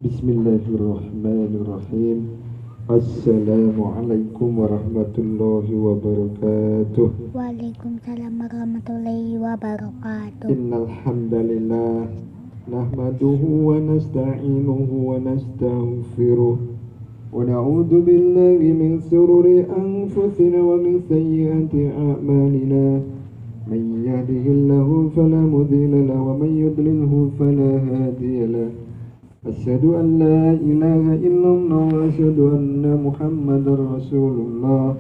Bismillahirrahmanirrahim. Assalamualaikum warahmatullahi wabarakatuh. Waalaikumsalam warahmatullahi wabarakatuh. Innal hamdalillah nahmaduhu wa nasta'inuhu wa nastaghfiruh wa na'udzu billahi min shururi anfusina wa min sayyiati a'malina. Man yahdihillahu fala mudilla lahu wa man yudlilhu fala hadiya lahu. Asyhadu an la ilaha illallah wa asyhadu anna Muhammadar Rasulullah.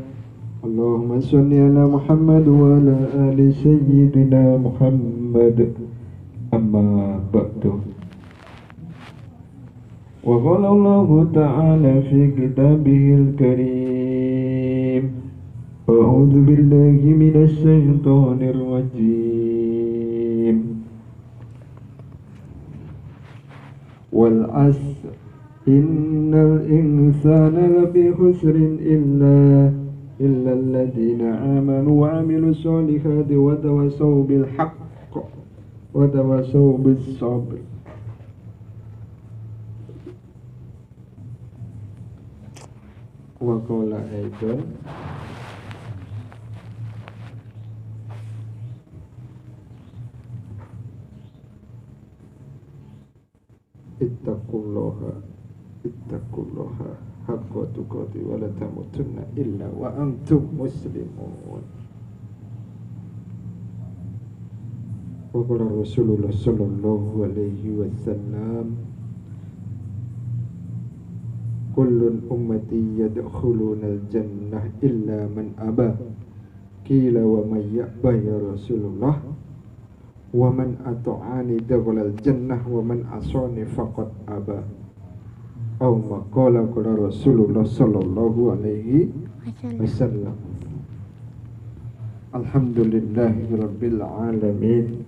Allahumma shalli ala Muhammad wa ala ali sayyidina Muhammad. Amma ba'du. Wa qala Allah ta'ala fi kitabihil karim. A'udzu billahi minasy syaithanir rajim. Wal asr innal insana lafi khusrin illa alladhina amanu wa amilus solihati wa tawasaw bil haqq wa tawasaw bis sabr. Wa qala aidan ittaqullaha haqqa tuqatih wa la tamutunna illa wa antum muslimun. Wa qala Rasulullah sallallahu alaihi wasallam, kullun ummati yadkhuluna al-jannah illa man aba. Qila wa may ya'ba ya Rasulullah? Wa man ata'ani dakhala al-jannah wa man asani faqad aba. Aw maqala qala Rasulullah sallallahu alaihi wasallam. Alhamdulillahirabbil alamin.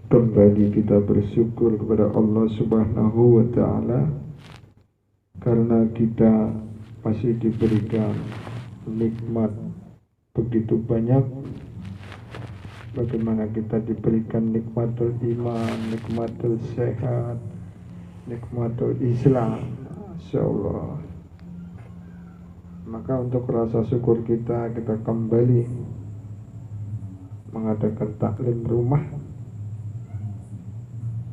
Kembali kita bersyukur kepada Allah Subhanahu wa taala karena kita masih diberikan nikmat begitu banyak. Bagaimana kita diberikan nikmatul iman, nikmatul sehat, nikmatul Islam, insyaallah. Maka untuk rasa syukur kita kembali mengadakan taklim rumah.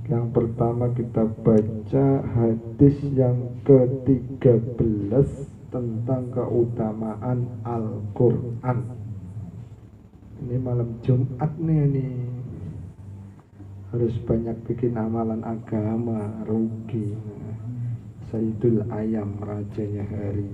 Yang pertama kita baca hadis yang ke-13 tentang keutamaan Al-Quran. Ini malam Jumat nih, harus banyak bikin amalan agama, rugi. Sayyidul Ayam, rajanya hari.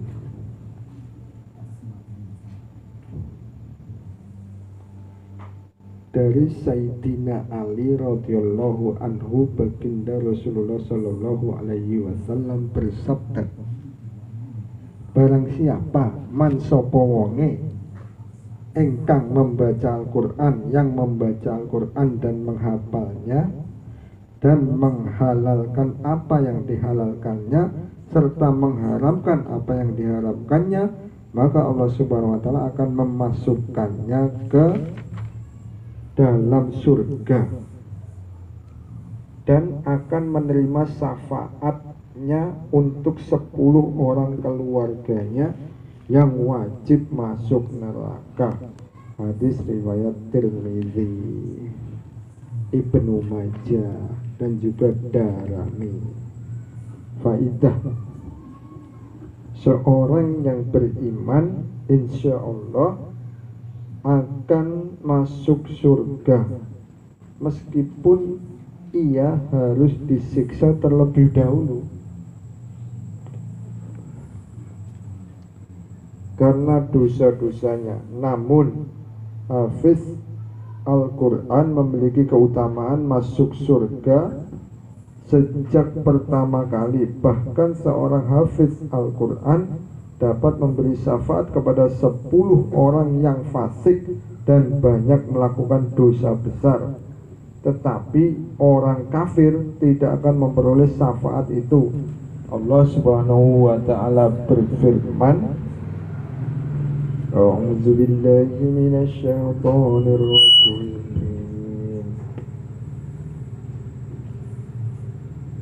Dari Sayyidina Ali radhiyallahu anhu, baginda Rasulullah sallallahu alaihi wasallam bersabda, barang siapa man sapa wonge engkang membaca Al-Quran, yang membaca Al-Quran dan menghafalnya dan menghalalkan apa yang dihalalkannya serta mengharamkan apa yang diharamkannya, maka Allah Subhanahu wa taala akan memasukkannya ke dalam surga dan akan menerima syafaatnya untuk 10 orang keluarganya yang wajib masuk neraka. Hadis riwayat Tirmidzi, Ibnu Majah dan juga Darimi. Faidah, seorang yang beriman insya Allah akan masuk surga meskipun ia harus disiksa terlebih dahulu karena dosa-dosanya. Namun hafiz Al-Quran memiliki keutamaan masuk surga sejak pertama kali. Bahkan seorang hafiz Al-Quran dapat memberi syafaat kepada 10 orang yang fasik dan banyak melakukan dosa besar. Tetapi orang kafir tidak akan memperoleh syafaat itu. Allah Subhanahu wa taala berfirman, A'udzu billahi minasy syaithanir rajim.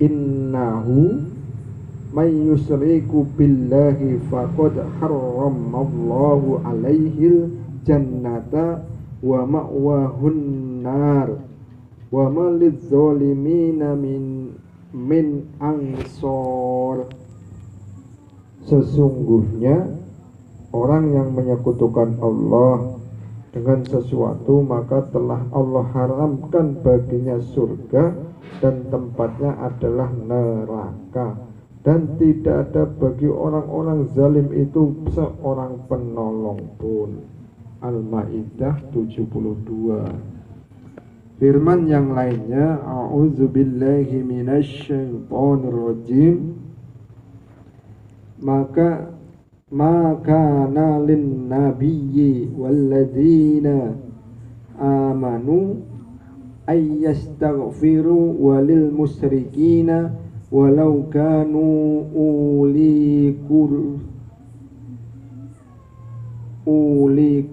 innahu may yusriku billahi faqad harramallahu alaihil jannata wa ma'wahun nar wa ma lidzalimina min ansor. Sesungguhnya orang yang menyekutukan Allah dengan sesuatu, maka telah Allah haramkan baginya surga dan tempatnya adalah neraka, dan tidak ada bagi orang-orang zalim itu seorang penolong pun. Al-Maidah 72. Firman yang lainnya, a'udzubillahi minasyaitonir rajim, maka lin nabiyyi walladzina amanu ayyastaghfiru walil musyrikina walau kanu uli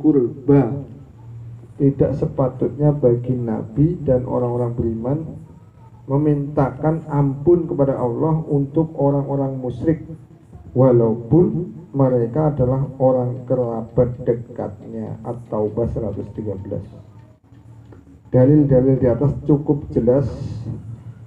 kurba. Tidak sepatutnya bagi Nabi dan orang-orang beriman memintakan ampun kepada Allah untuk orang-orang musyrik, walaupun mereka adalah orang kerabat dekatnya. At-Taubah 113. Dalil-dalil di atas cukup jelas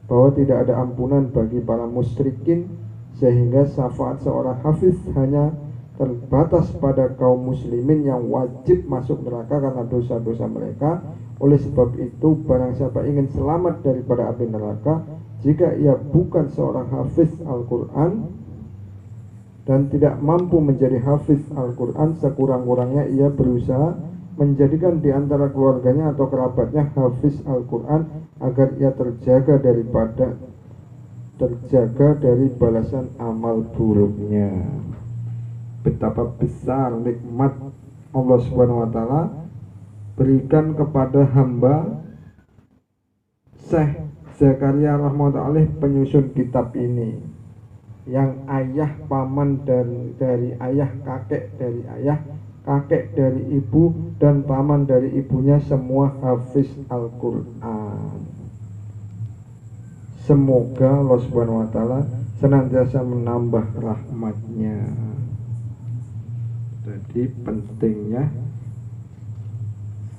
bahwa tidak ada ampunan bagi para musyrikin, sehingga syafaat seorang hafiz hanya terbatas pada kaum muslimin yang wajib masuk neraka karena dosa-dosa mereka. Oleh sebab itu, barang siapa ingin selamat daripada api neraka, jika ia bukan seorang hafiz Al-Quran dan tidak mampu menjadi hafiz Al-Quran, sekurang-kurangnya ia berusaha menjadikan di antara keluarganya atau kerabatnya hafiz Al-Quran, agar ia terjaga dari balasan amal buruknya. Betapa besar nikmat Allah Subhanahu wa taala berikan kepada hamba Syekh Zakaria rahmatullahi penyusun kitab ini, yang ayah paman dari ayah, kakek dari ayah, kakek dari ibu, dan paman dari ibunya semua hafiz Al-Quran. Semoga Allah Subhanahu wa taala senantiasa menambah rahmatnya. Jadi pentingnya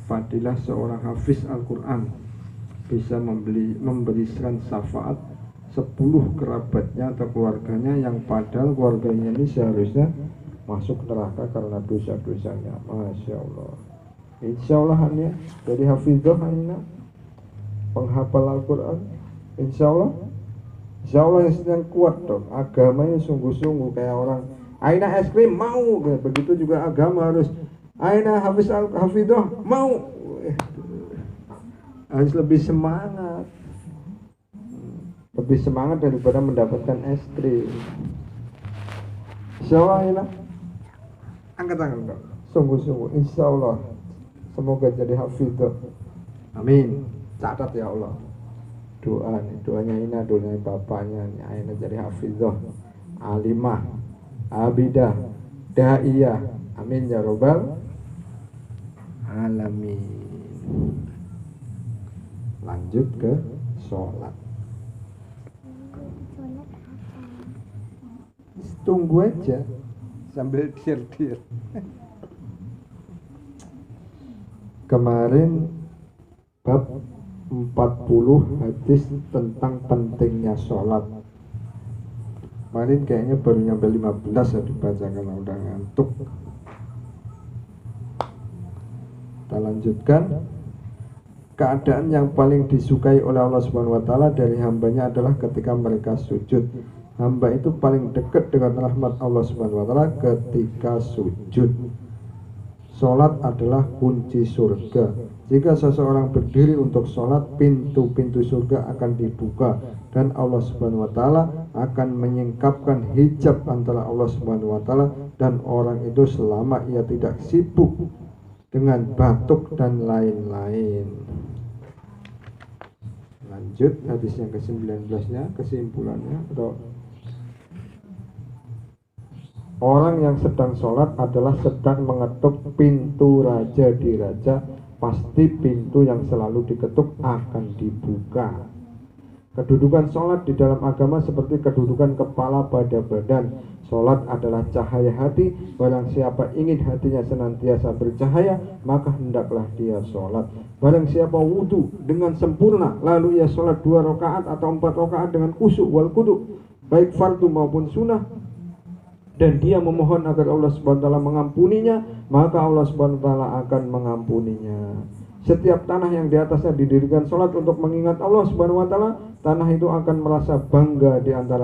fadilah seorang hafiz Al-Quran, bisa memberikan syafaat 10 kerabatnya atau keluarganya, yang padahal keluarganya ini seharusnya masuk neraka karena dosa-dosanya. Masya Allah. Insya Allah hanya jadi hafizah, hanya penghafal Al-Quran. Insya Allah yang kuat dong. Agamanya sungguh-sungguh, kayak orang aina es krim mau, begitu juga agama harus aina hafizah mau, harus lebih semangat daripada mendapatkan es krim. Insyaallah ya, angkat tangan dong, sungguh-sungguh insyaallah semoga jadi hafizah. Amin. Catat ya Allah, doanya Ina, doanya bapaknya Aina jadi hafizah, alimah, abidah, da'iyah. Amin ya robbal alamin. Lanjut ke sholat. Tunggu aja sambil dir. Kemarin bab 40 hadis tentang pentingnya sholat. Kemarin kayaknya baru nyampe 15 ya dibaca, karena udah ngantuk. Kita lanjutkan. Keadaan yang paling disukai oleh Allah Subhanahu wa taala dari hambanya adalah ketika mereka sujud. Hamba itu paling dekat dengan rahmat Allah Subhanahu wa taala ketika sujud. Sholat adalah kunci surga. Jika seseorang berdiri untuk sholat, pintu-pintu surga akan dibuka, dan Allah Subhanahu wa taala akan menyingkapkan hijab antara Allah Subhanahu wa taala dan orang itu selama ia tidak sibuk dengan batuk dan lain-lain. Lanjut hadis yang ke-19-nya, kesimpulannya. Orang yang sedang sholat adalah sedang mengetuk pintu raja di raja. Pasti pintu yang selalu diketuk akan dibuka. Kedudukan sholat di dalam agama seperti kedudukan kepala pada badan. Sholat adalah cahaya hati. Barang siapa ingin hatinya senantiasa bercahaya, maka hendaklah dia sholat. Barang siapa wudhu dengan sempurna, lalu ia sholat 2 rakaat atau 4 rakaat dengan khusyuk wal khudu, baik fardu maupun sunnah, dan dia memohon agar Allah Subhanahu wa taala mengampuninya, maka Allah Subhanahu wa taala akan mengampuninya. Setiap tanah yang di atasnya didirikan sholat untuk mengingat Allah Subhanahu wa taala, tanah itu akan merasa bangga di antara